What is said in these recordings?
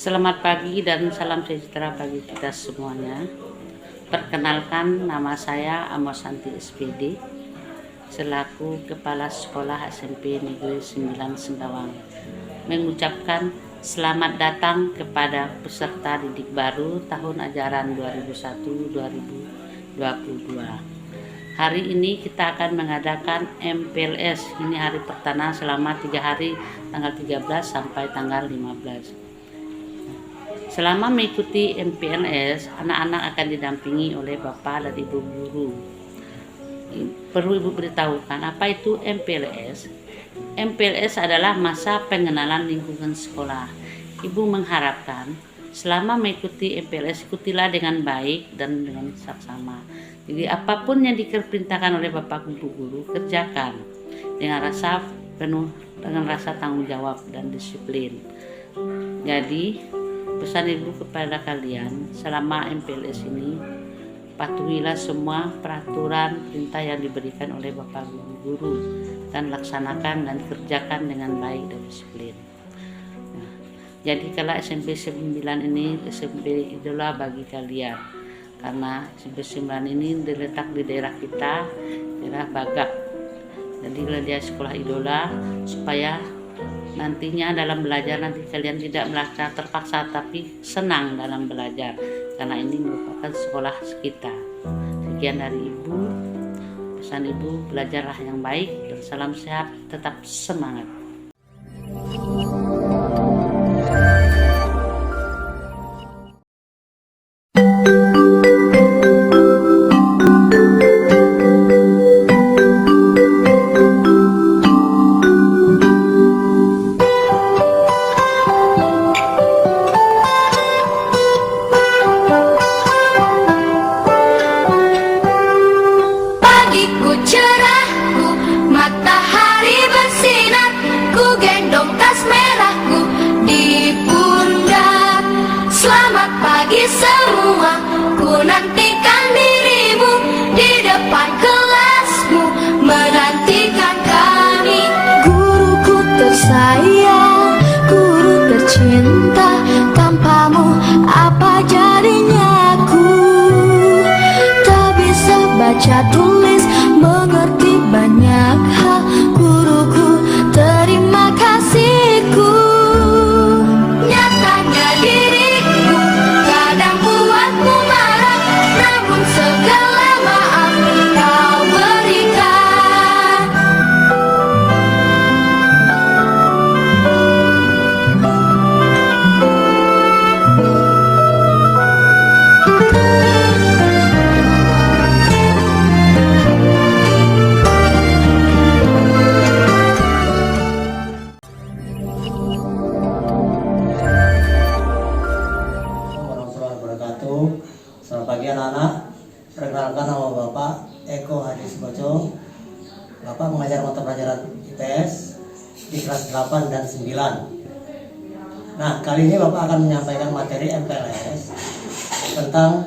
Selamat pagi dan salam sejahtera bagi kita semuanya. Perkenalkan, nama saya Amosanti SPD selaku Kepala Sekolah SMP Negeri 9 Sendawang, mengucapkan selamat datang kepada peserta didik baru tahun ajaran 2001-2022. Hari ini kita akan mengadakan MPLS. Ini hari pertama selama 3 hari, tanggal 13 sampai tanggal 15. Selama mengikuti MPLS, anak-anak akan didampingi oleh Bapak dan Ibu guru. Perlu Ibu beritahukan apa itu MPLS? MPLS adalah masa pengenalan lingkungan sekolah. Ibu mengharapkan selama mengikuti MPLS, ikutilah dengan baik dan dengan saksama. Jadi apapun yang diperintahkan oleh Bapak Ibu guru, kerjakan dengan rasa penuh, dengan rasa tanggung jawab dan disiplin. Jadi pesan Ibu kepada kalian, selama MPLS ini patuhilah semua peraturan perintah yang diberikan oleh Bapak Guru dan laksanakan dan kerjakan dengan baik dan disiplin. Nah, jadi kalau SMP 9 ini SMP idola bagi kalian, karena SMP 9 ini diletak di daerah kita, daerah Bagak. Jadi dia sekolah idola supaya nantinya dalam belajar nanti kalian tidak merasa terpaksa tapi senang dalam belajar, karena ini merupakan sekolah kita. Sekian dari Ibu, pesan Ibu, belajarlah yang baik dan salam sehat, tetap semangat. Nantikan dirimu di depan kelasmu, menantikan kami. Guruku tersayang, guru tercinta, tanpamu apa jadinya aku? Tak bisa baca tulis, mengerti banyak hal. Guruku, terima kasihku. Nyatanya diriku kadang buatmu marah, namun segala maaf kau berikan. Selamat pagi anak-anak. Perkenalkan, nama Bapak Eko Hadi Suboco. Bapak mengajar mata pelajaran IPS di kelas 8 dan 9. Nah, kali ini Bapak akan menyampaikan materi MPLS tentang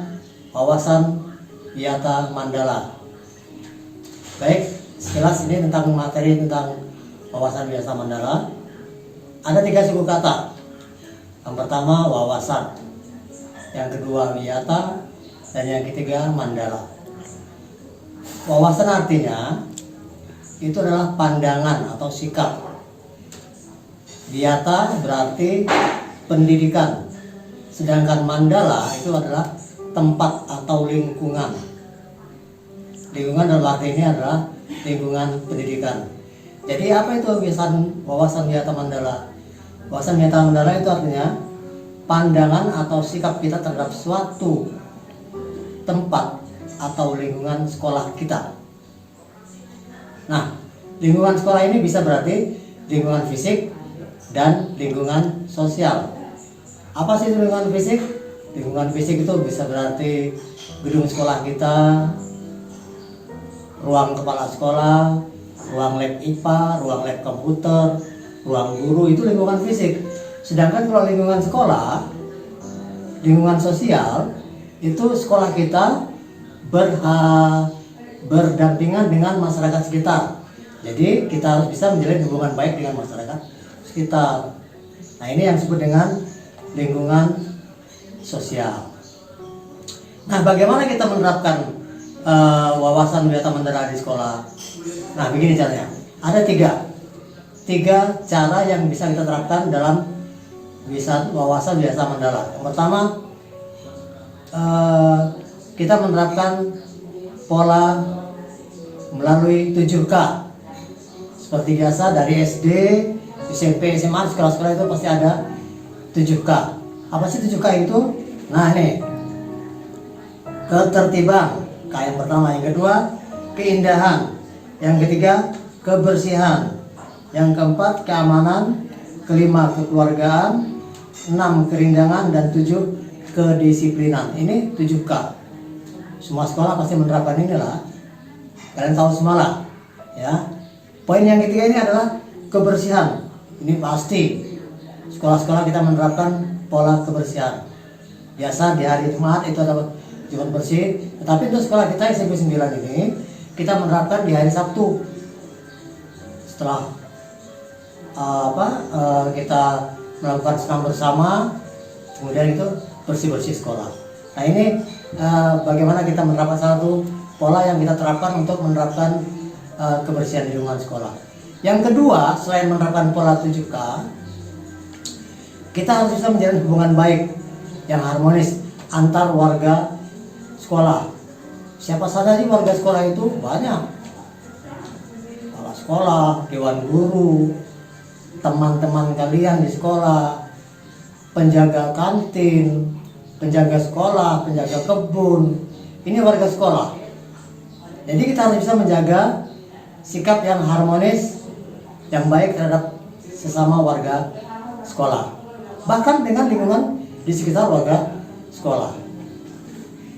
wawasan Wiyata Mandala. Baik, sekilas ini tentang materi tentang wawasan Wiyata Mandala. Ada 3 suku kata. Yang pertama wawasan, yang kedua wiyata, dan yang ketiga mandala. Wawasan artinya itu adalah pandangan atau sikap. Wiyata berarti pendidikan, sedangkan mandala itu adalah tempat atau lingkungan. Lingkungan dalam arti ini adalah lingkungan pendidikan. Jadi apa itu wawasan wiyata mandala? Wawasan wiyata mandala itu artinya pandangan atau sikap kita terhadap suatu tempat atau lingkungan sekolah kita. Nah, lingkungan sekolah ini bisa berarti lingkungan fisik dan lingkungan sosial. Apa sih lingkungan fisik? Lingkungan fisik itu bisa berarti gedung sekolah kita, ruang kepala sekolah, ruang lab IPA, ruang lab komputer, ruang guru, itu lingkungan fisik. Sedangkan kalau lingkungan sekolah, lingkungan sosial, itu sekolah kita berdampingan dengan masyarakat sekitar. Jadi kita harus bisa menjalin hubungan baik dengan masyarakat sekitar. Nah, ini yang disebut dengan lingkungan sosial. Nah, bagaimana kita menerapkan wawasan Wiyata Mandala di sekolah? Nah, begini caranya. Ada tiga cara yang bisa kita terapkan dalam wawasan Wiyata Mandala. Yang pertama, kita menerapkan pola melalui 7K. Seperti biasa dari SD, SMP, SMA, sekolah-sekolah itu pasti ada 7K. Apa sih 7K itu? Nah, ini ketertiban, K yang pertama. Yang kedua, keindahan. Yang ketiga, kebersihan. Yang keempat, keamanan. Kelima, kekeluargaan. 6, kerindangan. Dan 7, kedisiplinan. Ini 7K. Semua sekolah pasti menerapkan ini lah. Kalian tahu semua lah, ya. Poin yang ketiga ini adalah kebersihan. Ini pasti sekolah-sekolah kita menerapkan pola kebersihan. Biasa di hari Jumat itu ada Jumat bersih, tetapi untuk sekolah kita SMP 9 ini kita menerapkan di hari Sabtu. Setelah kita melakukan senam bersama, kemudian itu bersih-bersih sekolah. Nah, ini bagaimana kita menerapkan satu pola yang kita terapkan untuk menerapkan kebersihan di lingkungan sekolah. Yang kedua, selain menerapkan pola 7K, kita harus bisa menjalin hubungan baik yang harmonis antar warga sekolah. Siapa saja di warga sekolah itu banyak. Kepala sekolah, dewan guru, teman-teman kalian di sekolah, penjaga kantin, penjaga sekolah, penjaga kebun. Ini warga sekolah. Jadi kita harus bisa menjaga sikap yang harmonis, yang baik terhadap sesama warga sekolah. Bahkan dengan lingkungan di sekitar warga sekolah.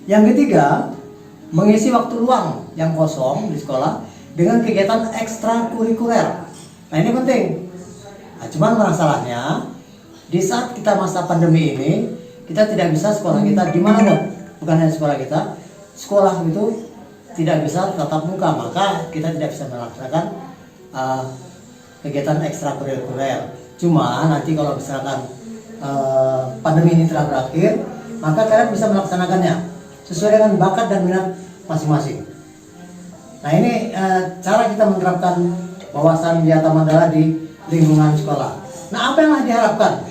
Yang ketiga, mengisi waktu luang yang kosong di sekolah dengan kegiatan ekstrakurikuler. Nah, ini penting. Nah, cuman masalahnya di saat kita masa pandemi ini, kita tidak bisa sekolah kita dimanapun, bukan hanya sekolah kita, sekolah itu tidak bisa tatap muka, maka kita tidak bisa melaksanakan kegiatan ekstrakurikuler. Cuma nanti kalau misalkan pandemi ini telah berakhir, maka kalian bisa melaksanakannya sesuai dengan bakat dan minat masing-masing. Nah, ini cara kita menerapkan wawasan Wiyata Mandala di lingkungan sekolah. Nah, apa yang diharapkan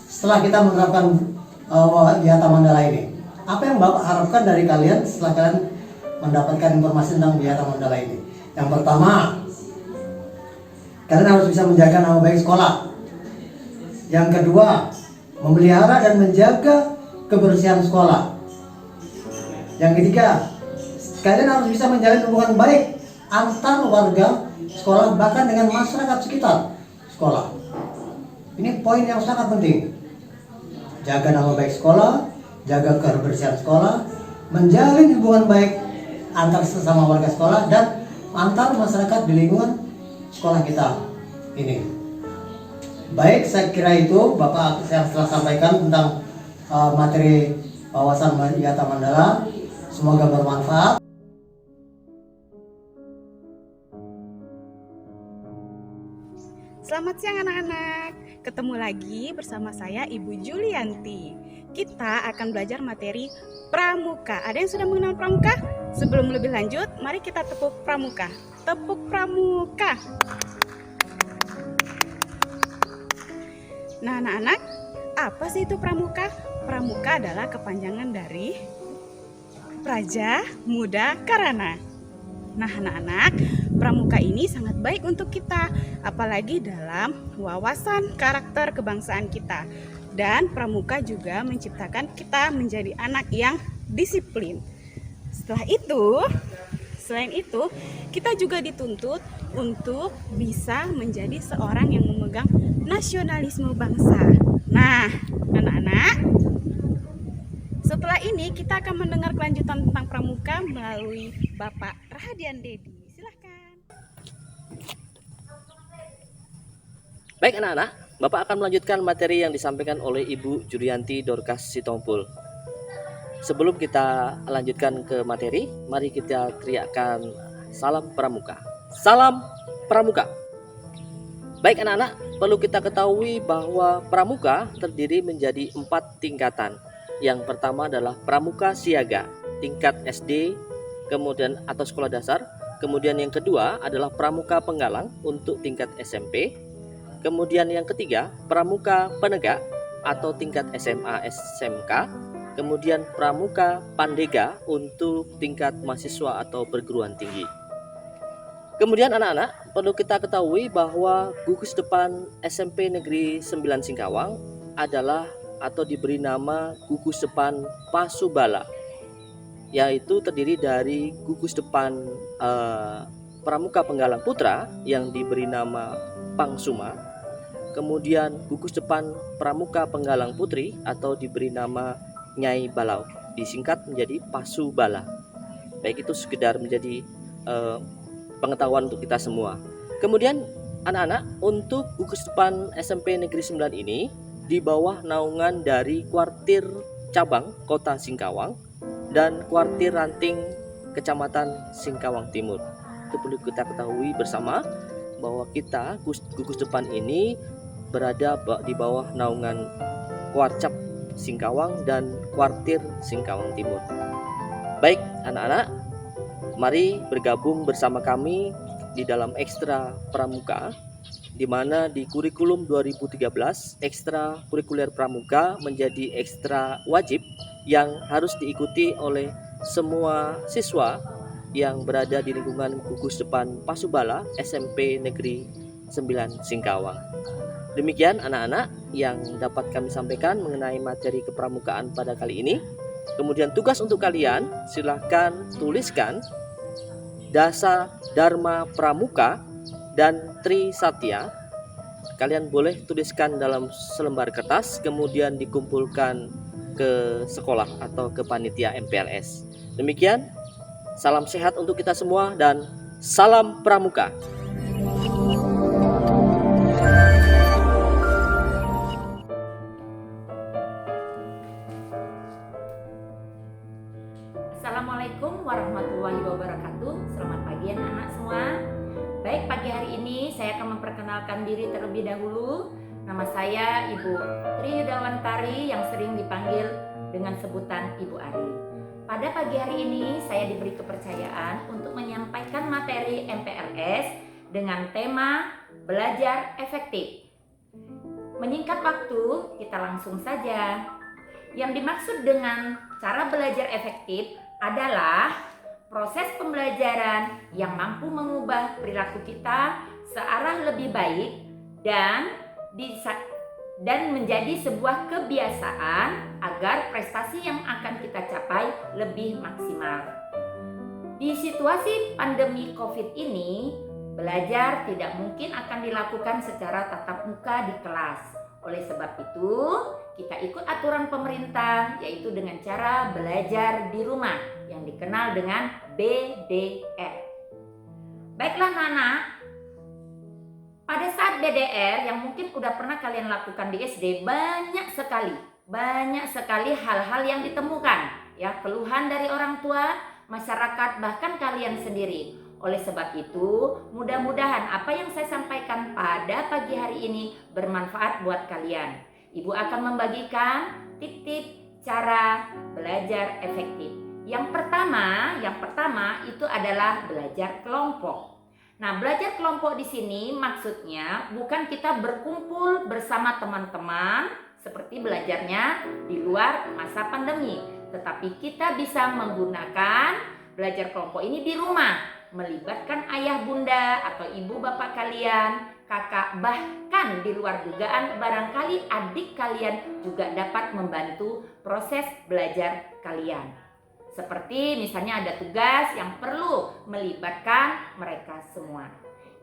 setelah kita menerapkan Wiyata Mandala ini? Apa yang Bapak harapkan dari kalian setelah kalian mendapatkan informasi tentang Wiyata Mandala ini? Yang pertama, kalian harus bisa menjaga nama baik sekolah. Yang kedua, memelihara dan menjaga kebersihan sekolah. Yang ketiga, kalian harus bisa menjalin hubungan baik antar warga sekolah, bahkan dengan masyarakat sekitar sekolah. Ini poin yang sangat penting. Jaga nama baik sekolah, jaga kebersihan sekolah, menjalin hubungan baik antar sesama warga sekolah dan antar masyarakat di lingkungan sekolah kita ini. Baik, saya kira itu Bapak saya telah sampaikan tentang materi wawasan Wiyata Mandala. Semoga bermanfaat. Selamat siang anak-anak. Ketemu lagi bersama saya Ibu Julianti. Kita akan belajar materi pramuka. Ada yang sudah mengenal pramuka? Sebelum lebih lanjut, mari kita tepuk pramuka. Tepuk pramuka. Nah, anak-anak, apa sih itu pramuka? Pramuka adalah kepanjangan dari Praja Muda Karana. Nah, anak-anak, pramuka ini sangat baik untuk kita, apalagi dalam wawasan karakter kebangsaan kita. Dan pramuka juga menciptakan kita menjadi anak yang disiplin. Selain itu, kita juga dituntut untuk bisa menjadi seorang yang memegang nasionalisme bangsa. Nah, anak-anak, setelah ini kita akan mendengar kelanjutan tentang pramuka melalui Bapak Rahadian Dedi. Silakan. Baik anak-anak, Bapak akan melanjutkan materi yang disampaikan oleh Ibu Julianti Dorcas Sitompul. Sebelum kita lanjutkan ke materi, mari kita teriakkan salam pramuka. Salam pramuka. Baik anak-anak, perlu kita ketahui bahwa pramuka terdiri menjadi 4 tingkatan. Yang pertama adalah pramuka siaga, tingkat SD, kemudian atau sekolah dasar. Kemudian yang kedua adalah pramuka penggalang untuk tingkat SMP. Kemudian yang ketiga, pramuka penegak atau tingkat SMA, SMK. Kemudian pramuka pandega untuk tingkat mahasiswa atau perguruan tinggi. Kemudian anak-anak, perlu kita ketahui bahwa gugus depan SMP Negeri 9 Singkawang adalah atau diberi nama gugus depan Pasubala, yaitu terdiri dari gugus depan pramuka penggalang putra yang diberi nama Pangsuma, kemudian gugus depan pramuka penggalang putri atau diberi nama Nyai Balau, disingkat menjadi Pasubala. Baik, itu sekedar menjadi pengetahuan untuk kita semua. Kemudian anak-anak, untuk gugus depan SMP Negeri 9 ini di bawah naungan dari Kuartir Cabang Kota Singkawang dan Kuartir Ranting Kecamatan Singkawang Timur. Itu perlu kita ketahui bersama bahwa kita gugus depan ini berada di bawah naungan Kuarcap Singkawang dan Kuartir Singkawang Timur. Baik anak-anak, mari bergabung bersama kami di dalam Ekstra Pramuka, di mana di kurikulum 2013 ekstra kurikuler pramuka menjadi ekstra wajib yang harus diikuti oleh semua siswa yang berada di lingkungan gugus depan Pasubala SMP Negeri 9 Singkawang. Demikian anak-anak yang dapat kami sampaikan mengenai materi kepramukaan pada kali ini. Kemudian tugas untuk kalian, silahkan tuliskan Dasa Dharma Pramuka dan Tri Satya. Kalian boleh tuliskan dalam selembar kertas, kemudian dikumpulkan ke sekolah atau ke panitia MPLS. Demikian, salam sehat untuk kita semua dan salam pramuka. Assalamualaikum warahmatullahi wabarakatuh. Selamat pagi anak-anak semua. Baik, pagi hari ini saya akan memperkenalkan diri terlebih dahulu. Nama saya Ibu Tri Yudawantari yang sering dipanggil dengan sebutan Ibu Ari. Pada pagi hari ini saya diberi kepercayaan untuk menyampaikan materi MPLS dengan tema belajar efektif. Menyingkat waktu, kita langsung saja. Yang dimaksud dengan cara belajar efektif adalah proses pembelajaran yang mampu mengubah perilaku kita searah lebih baik dan menjadi sebuah kebiasaan agar prestasi yang akan kita capai lebih maksimal. Di situasi pandemi COVID ini, belajar tidak mungkin akan dilakukan secara tatap muka di kelas. Oleh sebab itu, kita ikut aturan pemerintah, yaitu dengan cara belajar di rumah yang dikenal dengan BDR. Baiklah anak-anak, pada saat BDR yang mungkin udah pernah kalian lakukan di SD, banyak sekali hal-hal yang ditemukan, ya, keluhan dari orang tua, masyarakat, bahkan kalian sendiri. Oleh sebab itu, mudah-mudahan apa yang saya sampaikan pada pagi hari ini bermanfaat buat kalian. Ibu akan membagikan tip-tip cara belajar efektif. Yang pertama itu adalah belajar kelompok. Nah, belajar kelompok di sini maksudnya bukan kita berkumpul bersama teman-teman seperti belajarnya di luar masa pandemi, tetapi kita bisa menggunakan belajar kelompok ini di rumah, melibatkan ayah bunda atau ibu bapak kalian, kakak, bahkan di luar dugaan barangkali adik kalian juga dapat membantu proses belajar kalian. Seperti misalnya ada tugas yang perlu melibatkan mereka semua.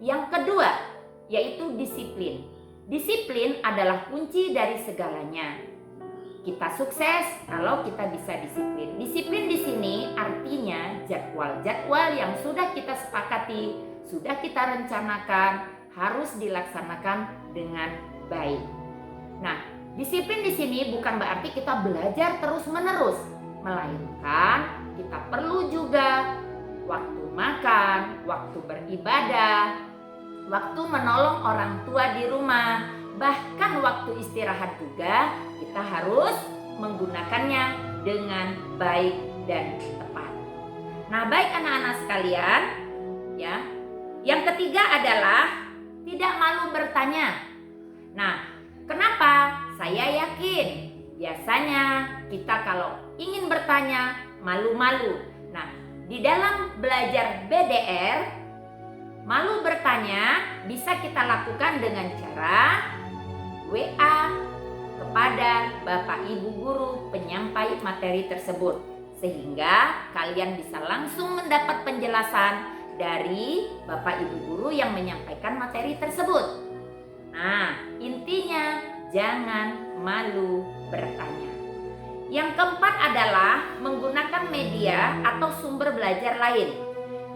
Yang kedua yaitu disiplin. Disiplin adalah kunci dari segalanya. Kita sukses kalau kita bisa disiplin. Disiplin di sini artinya jadwal yang sudah kita sepakati, sudah kita rencanakan, harus dilaksanakan dengan baik. Nah, disiplin di sini bukan berarti kita belajar terus-menerus, melainkan kita perlu juga waktu makan, waktu beribadah, waktu menolong orang tua di rumah, bahkan waktu istirahat juga kita harus menggunakannya dengan baik dan tepat. Nah, baik anak-anak sekalian, ya. Yang ketiga adalah tidak malu bertanya. Nah, kenapa? Saya yakin biasanya kita kalau ingin bertanya malu-malu. Nah, di dalam belajar BDR, malu bertanya bisa kita lakukan dengan cara WA kepada Bapak Ibu guru penyampai materi tersebut, sehingga kalian bisa langsung mendapat penjelasan dari Bapak Ibu guru yang menyampaikan materi tersebut. Nah, intinya jangan malu bertanya. Yang keempat adalah menggunakan media atau sumber belajar lain.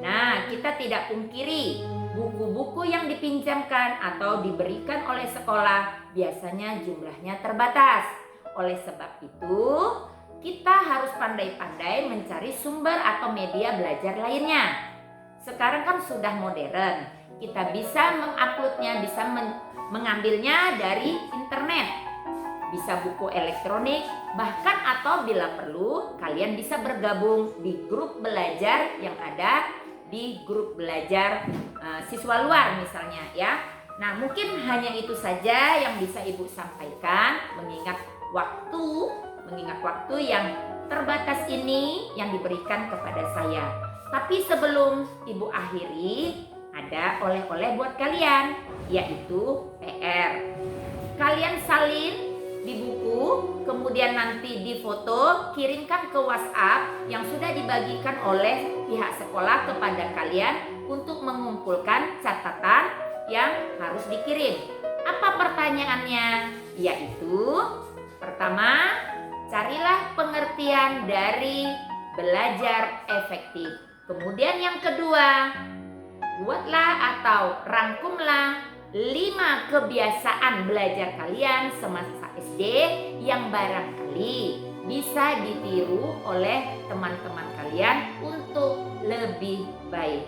Nah, kita tidak pungkiri buku-buku yang dipinjamkan atau diberikan oleh sekolah biasanya jumlahnya terbatas. Oleh sebab itu, kita harus pandai-pandai mencari sumber atau media belajar lainnya. Sekarang kan sudah modern, kita bisa menguploadnya, bisa mengambilnya dari internet, bisa buku elektronik, bahkan atau bila perlu kalian bisa bergabung di grup belajar yang ada di grup belajar siswa luar misalnya ya. Nah, mungkin hanya itu saja yang bisa Ibu sampaikan mengingat waktu yang terbatas ini yang diberikan kepada saya. Tapi sebelum Ibu akhiri, ada oleh-oleh buat kalian, yaitu PR. Kalian salin di buku, kemudian nanti difoto, kirimkan ke WhatsApp yang sudah dibagikan oleh pihak sekolah kepada kalian untuk mengumpulkan catatan yang harus dikirim. Apa pertanyaannya? Yaitu, pertama, carilah pengertian dari belajar efektif. Kemudian yang kedua, buatlah atau rangkumlah 5 kebiasaan belajar kalian semasa SD yang barangkali bisa ditiru oleh teman-teman kalian untuk lebih baik.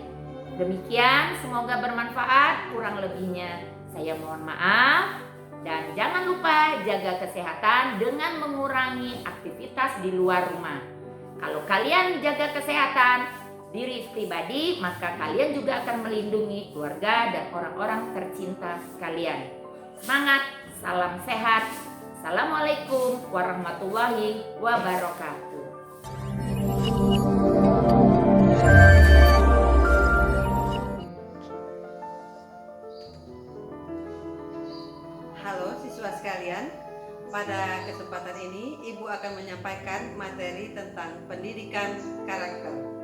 Demikian, semoga bermanfaat. Kurang lebihnya saya mohon maaf. Dan jangan lupa jaga kesehatan dengan mengurangi aktivitas di luar rumah. Kalau kalian jaga kesehatan diri pribadi, maka kalian juga akan melindungi keluarga dan orang-orang tercinta kalian. Semangat, salam sehat. Assalamualaikum warahmatullahi wabarakatuh. Halo siswa sekalian, pada kesempatan ini Ibu akan menyampaikan materi tentang pendidikan karakter.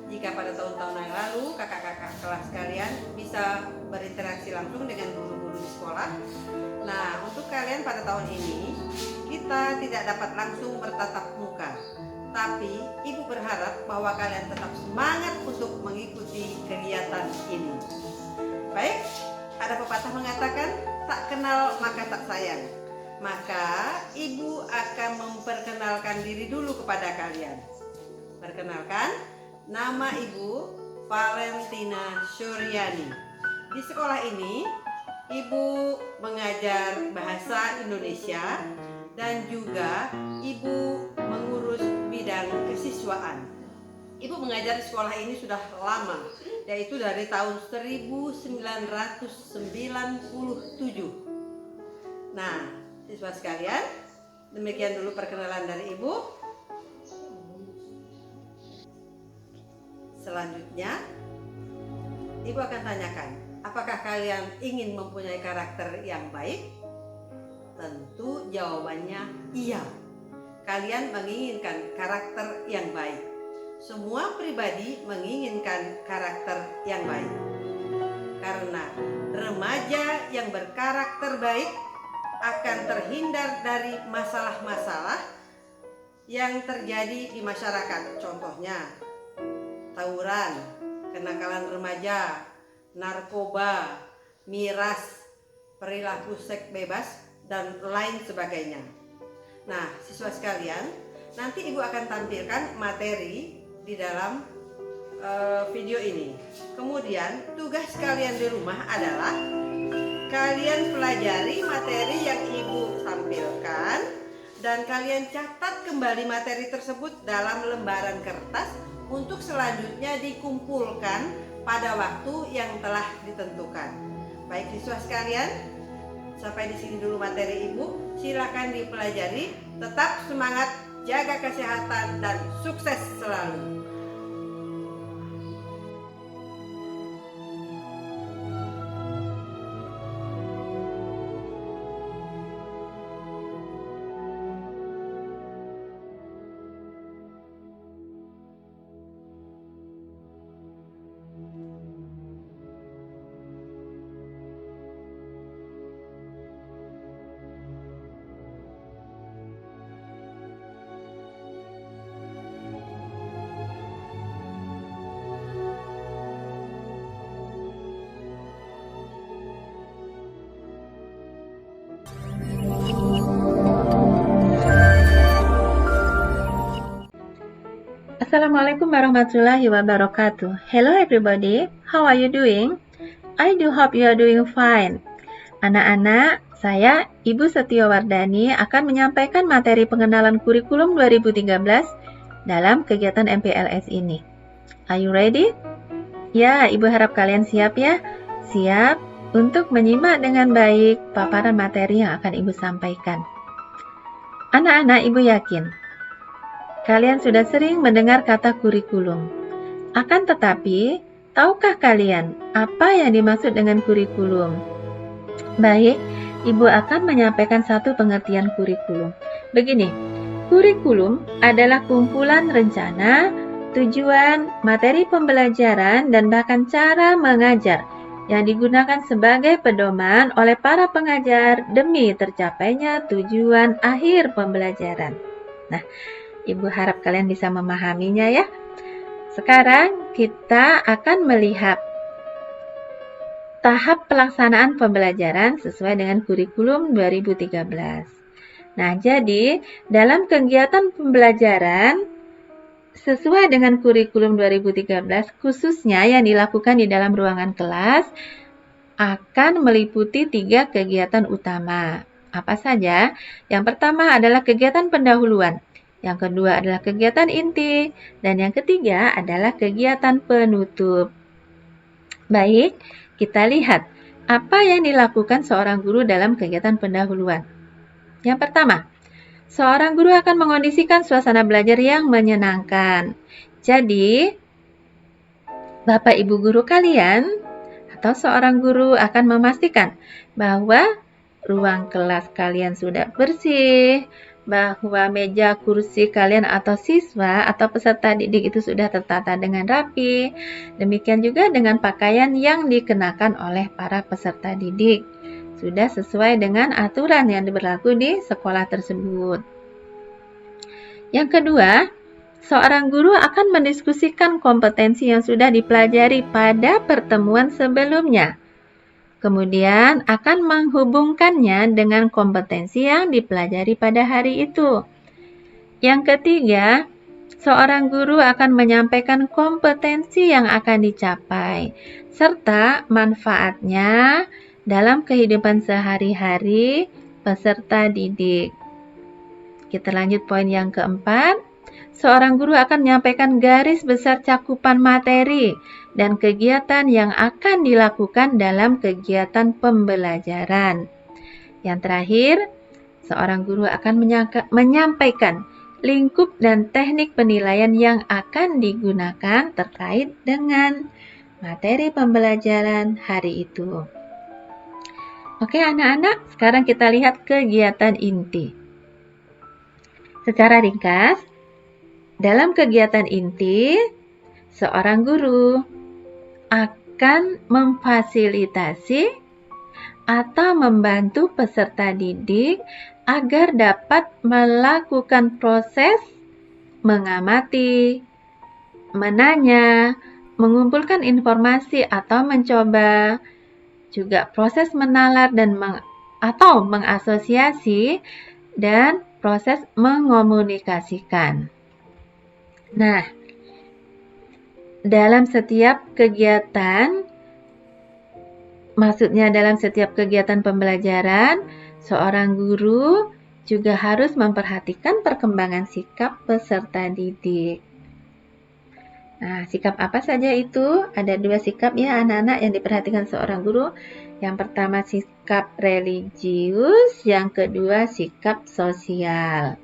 Jika pada tahun-tahun yang lalu kakak-kakak kelas kalian bisa berinteraksi langsung dengan guru-guru di sekolah, nah untuk kalian pada tahun ini kita tidak dapat langsung bertatap muka. Tapi Ibu berharap bahwa kalian tetap semangat untuk mengikuti kegiatan ini. Baik, ada pepatah mengatakan tak kenal maka tak sayang. Maka Ibu akan memperkenalkan diri dulu kepada kalian. Perkenalkan, nama Ibu Valentina Suryani. Di sekolah ini, Ibu mengajar bahasa Indonesia dan juga Ibu mengurus bidang kesiswaan. Ibu mengajar di sekolah ini sudah lama, yaitu dari tahun 1997. Nah, siswa sekalian, demikian dulu perkenalan dari Ibu. Selanjutnya, Ibu akan tanyakan, apakah kalian ingin mempunyai karakter yang baik? Tentu jawabannya iya. Kalian menginginkan karakter yang baik. Semua pribadi menginginkan karakter yang baik. Karena remaja yang berkarakter baik akan terhindar dari masalah-masalah yang terjadi di masyarakat. Contohnya, tawuran, kenakalan remaja, narkoba, miras, perilaku seks bebas, dan lain sebagainya. Nah, siswa sekalian, nanti Ibu akan tampilkan materi di dalam video ini. Kemudian tugas kalian di rumah adalah kalian pelajari materi yang Ibu sampaikan dan kalian catat kembali materi tersebut dalam lembaran kertas untuk selanjutnya dikumpulkan pada waktu yang telah ditentukan. Baik siswa sekalian, sampai di sini dulu materi Ibu. Silakan dipelajari, tetap semangat, jaga kesehatan dan sukses selalu. Assalamualaikum warahmatullahi wabarakatuh. Hello everybody, how are you doing? I do hope you are doing fine. Anak-anak, saya Ibu Setiawardani akan menyampaikan materi pengenalan kurikulum 2013 dalam kegiatan MPLS ini. Are you ready? Ya, Ibu harap kalian siap ya. Siap untuk menyimak dengan baik paparan materi yang akan Ibu sampaikan. Anak-anak, Ibu yakin kalian sudah sering mendengar kata kurikulum. Akan tetapi, tahukah kalian apa yang dimaksud dengan kurikulum? Baik, Ibu akan menyampaikan satu pengertian kurikulum. Begini, kurikulum adalah kumpulan rencana, tujuan, materi pembelajaran, dan bahkan cara mengajar yang digunakan sebagai pedoman oleh para pengajar demi tercapainya tujuan akhir pembelajaran. Nah, Ibu harap kalian bisa memahaminya ya. Sekarang kita akan melihat tahap pelaksanaan pembelajaran sesuai dengan kurikulum 2013. Nah, jadi dalam kegiatan pembelajaran sesuai dengan kurikulum 2013, khususnya yang dilakukan di dalam ruangan kelas, akan meliputi 3 kegiatan utama. Apa saja? Yang pertama adalah kegiatan pendahuluan. Yang kedua adalah kegiatan inti, dan yang ketiga adalah kegiatan penutup. Baik, kita lihat apa yang dilakukan seorang guru dalam kegiatan pendahuluan. Yang pertama, seorang guru akan mengondisikan suasana belajar yang menyenangkan. Jadi, Bapak Ibu guru kalian atau seorang guru akan memastikan bahwa ruang kelas kalian sudah bersih, bahwa meja kursi kalian atau siswa atau peserta didik itu sudah tertata dengan rapi. Demikian juga dengan pakaian yang dikenakan oleh para peserta didik. Sudah sesuai dengan aturan yang berlaku di sekolah tersebut. Yang kedua, seorang guru akan mendiskusikan kompetensi yang sudah dipelajari pada pertemuan sebelumnya. Kemudian akan menghubungkannya dengan kompetensi yang dipelajari pada hari itu. Yang ketiga, seorang guru akan menyampaikan kompetensi yang akan dicapai, serta manfaatnya dalam kehidupan sehari-hari peserta didik. Kita lanjut poin yang keempat. Seorang guru akan menyampaikan garis besar cakupan materi dan kegiatan yang akan dilakukan dalam kegiatan pembelajaran. Yang terakhir, seorang guru akan menyampaikan lingkup dan teknik penilaian yang akan digunakan terkait dengan materi pembelajaran hari itu. Oke anak-anak, sekarang kita lihat kegiatan inti. Secara ringkas, dalam kegiatan inti, seorang guru akan memfasilitasi atau membantu peserta didik agar dapat melakukan proses mengamati, menanya, mengumpulkan informasi atau mencoba, juga proses menalar dan atau mengasosiasi, dan proses mengomunikasikan. Nah, dalam setiap kegiatan, maksudnya dalam setiap kegiatan pembelajaran, seorang guru juga harus memperhatikan perkembangan sikap peserta didik. Nah, sikap apa saja itu? Ada 2 sikap ya anak-anak yang diperhatikan seorang guru. Yang pertama sikap religius, yang kedua sikap sosial.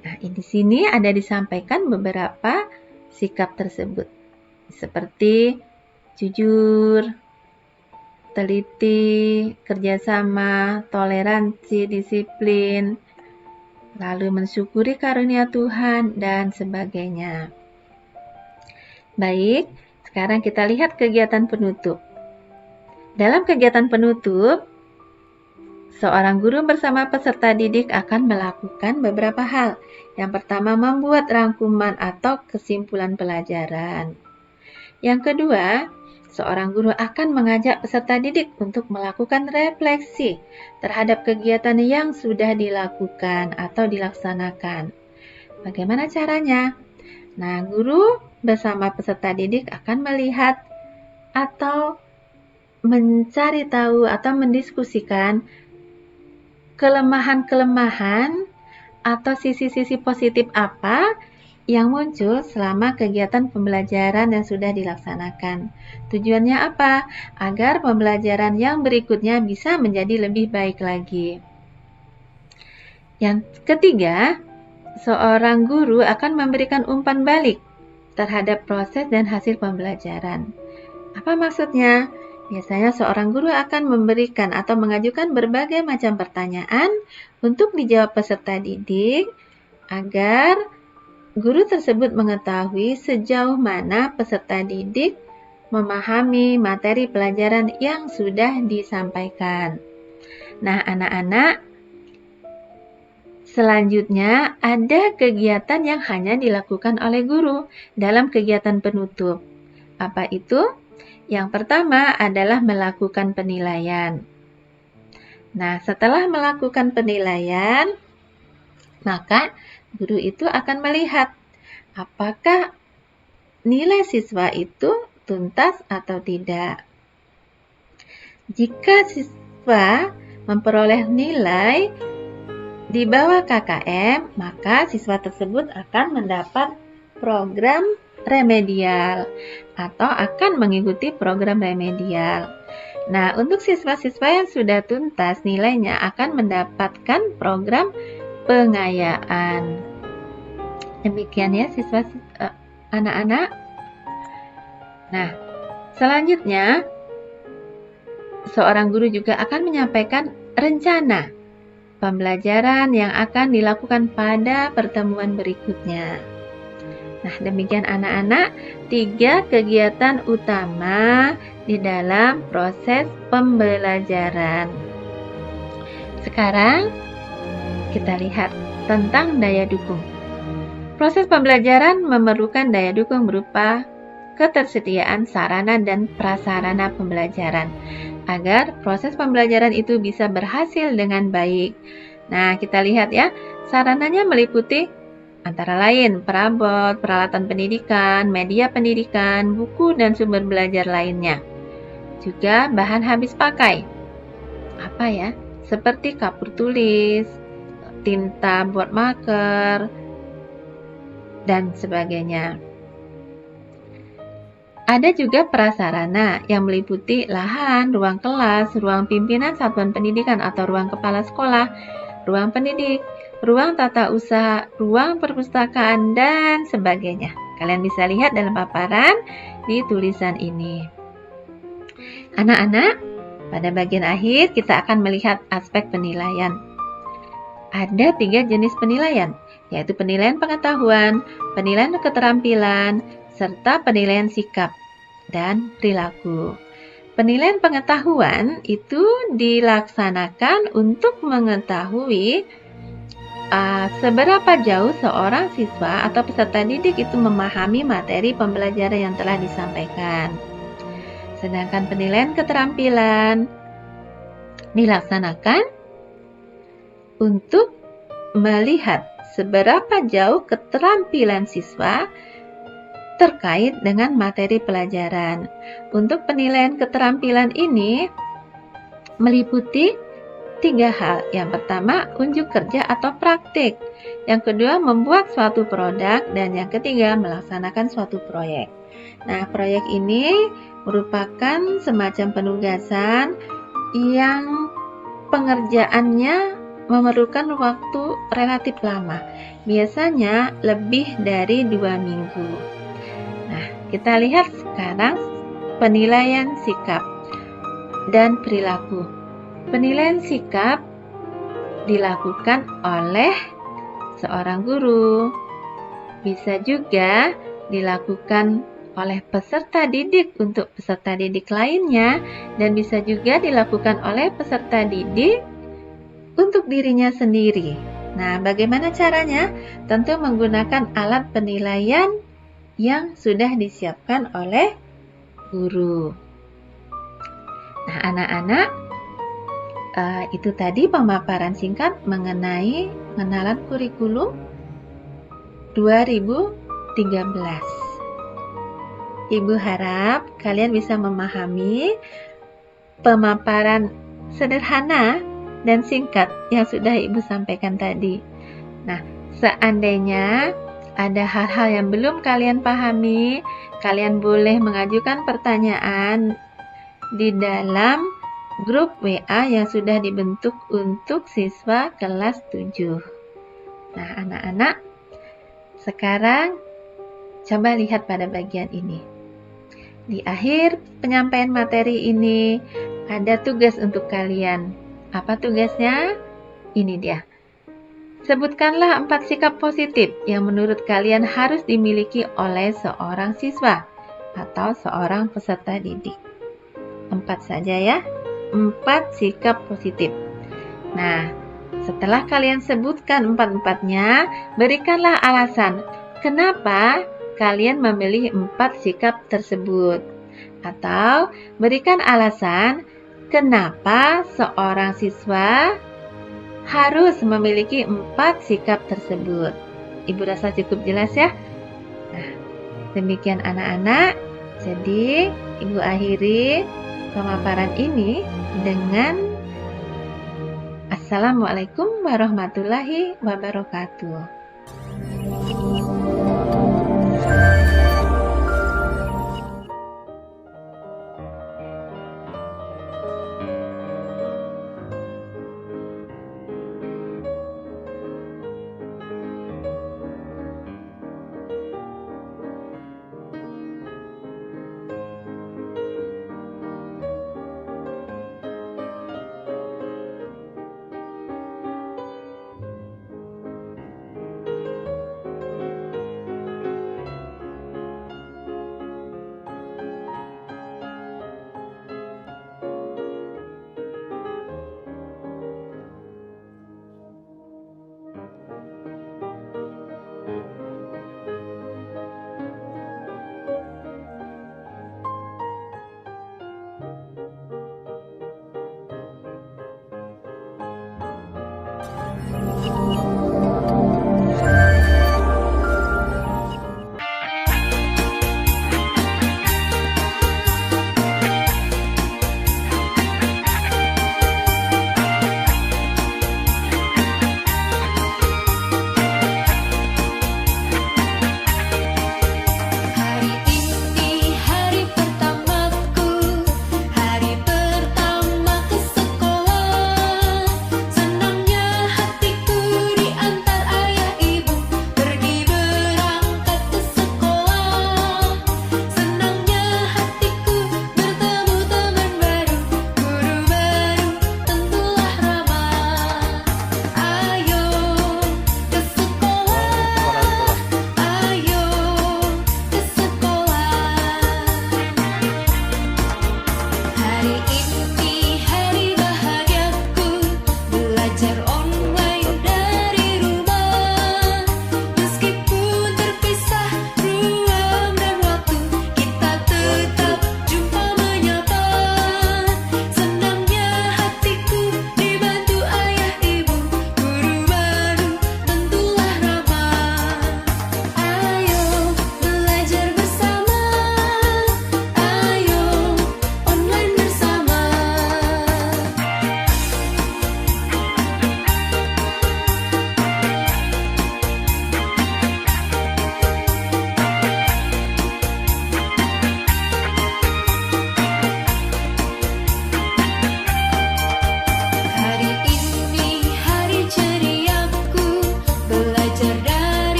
Nah, di sini ada disampaikan beberapa sikap tersebut. Seperti jujur, teliti, kerjasama, toleransi, disiplin, lalu mensyukuri karunia Tuhan, dan sebagainya. Baik, sekarang kita lihat kegiatan penutup. Dalam kegiatan penutup, seorang guru bersama peserta didik akan melakukan beberapa hal. Yang pertama, membuat rangkuman atau kesimpulan pelajaran. Yang kedua, seorang guru akan mengajak peserta didik untuk melakukan refleksi terhadap kegiatan yang sudah dilakukan atau dilaksanakan. Bagaimana caranya? Nah, guru bersama peserta didik akan melihat atau mencari tahu atau mendiskusikan kelemahan-kelemahan atau sisi-sisi positif apa yang muncul selama kegiatan pembelajaran yang sudah dilaksanakan. Tujuannya apa? Agar pembelajaran yang berikutnya bisa menjadi lebih baik lagi. Yang ketiga, seorang guru akan memberikan umpan balik terhadap proses dan hasil pembelajaran. Apa maksudnya? Biasanya seorang guru akan memberikan atau mengajukan berbagai macam pertanyaan untuk dijawab peserta didik agar guru tersebut mengetahui sejauh mana peserta didik memahami materi pelajaran yang sudah disampaikan. Nah, anak-anak, selanjutnya ada kegiatan yang hanya dilakukan oleh guru dalam kegiatan penutup. Apa itu? Yang pertama adalah melakukan penilaian. Nah, setelah melakukan penilaian, maka guru itu akan melihat apakah nilai siswa itu tuntas atau tidak. Jika siswa memperoleh nilai di bawah KKM, maka siswa tersebut akan mendapat program remedial atau akan mengikuti program remedial. Nah, untuk siswa-siswa yang sudah tuntas nilainya akan mendapatkan program pengayaan. Demikian ya siswa anak-anak. Nah, selanjutnya seorang guru juga akan menyampaikan rencana pembelajaran yang akan dilakukan pada pertemuan berikutnya. Nah, demikian anak-anak 3 kegiatan utama di dalam proses pembelajaran. Sekarang kita lihat tentang daya dukung. Proses pembelajaran memerlukan daya dukung berupa ketersediaan sarana dan prasarana pembelajaran agar proses pembelajaran itu bisa berhasil dengan baik. Nah, kita lihat ya, sarananya meliputi antara lain perabot, peralatan pendidikan, media pendidikan, buku dan sumber belajar lainnya. Juga bahan habis pakai. Apa ya? Seperti kapur tulis, tinta buat marker, dan sebagainya. Ada juga prasarana yang meliputi lahan, ruang kelas, ruang pimpinan satuan pendidikan atau ruang kepala sekolah, ruang pendidik, ruang tata usaha, ruang perpustakaan, dan sebagainya. Kalian bisa lihat dalam paparan di tulisan ini. Anak-anak, pada bagian akhir kita akan melihat aspek penilaian. Ada 3 jenis penilaian, yaitu penilaian pengetahuan, penilaian keterampilan, serta penilaian sikap dan perilaku. Penilaian pengetahuan itu dilaksanakan untuk mengetahui seberapa jauh seorang siswa atau peserta didik itu memahami materi pembelajaran yang telah disampaikan. Sedangkan penilaian keterampilan dilaksanakan untuk melihat seberapa jauh keterampilan siswa terkait dengan materi pelajaran. Untuk penilaian keterampilan ini meliputi 3 hal. Yang pertama, unjuk kerja atau praktik. Yang kedua, membuat suatu produk. Dan yang ketiga, melaksanakan suatu proyek. Nah, proyek ini merupakan semacam penugasan yang pengerjaannya memerlukan waktu relatif lama. Biasanya lebih dari 2 minggu. Nah, kita lihat sekarang penilaian sikap dan perilaku. Penilaian sikap dilakukan oleh seorang guru. Bisa juga dilakukan oleh peserta didik untuk peserta didik lainnya, dan bisa juga dilakukan oleh peserta didik untuk dirinya sendiri. Nah, bagaimana caranya? Tentu menggunakan alat penilaian yang sudah disiapkan oleh guru. Nah, anak-anak, itu tadi pemaparan singkat mengenai pengenalan kurikulum 2013. Ibu harap kalian bisa memahami pemaparan sederhana dan singkat yang sudah Ibu sampaikan tadi. Nah, seandainya ada hal-hal yang belum kalian pahami, kalian boleh mengajukan pertanyaan di dalam grup WA yang sudah dibentuk untuk siswa kelas 7. Nah, anak-anak, sekarang coba lihat pada bagian ini. Di akhir penyampaian materi ini ada tugas untuk kalian. Apa tugasnya? Ini dia. Sebutkanlah 4 sikap positif yang menurut kalian harus dimiliki oleh seorang siswa atau seorang peserta didik. 4 saja ya. 4 sikap positif. Nah, setelah kalian sebutkan 4-4-nya, berikanlah alasan kenapa kalian memilih 4 sikap tersebut. Atau berikan alasan kenapa seorang siswa harus memiliki 4 sikap tersebut. Ibu rasa cukup jelas ya? Nah, demikian anak-anak. Jadi, Ibu akhiri pemaparan ini dengan Assalamualaikum warahmatullahi wabarakatuh.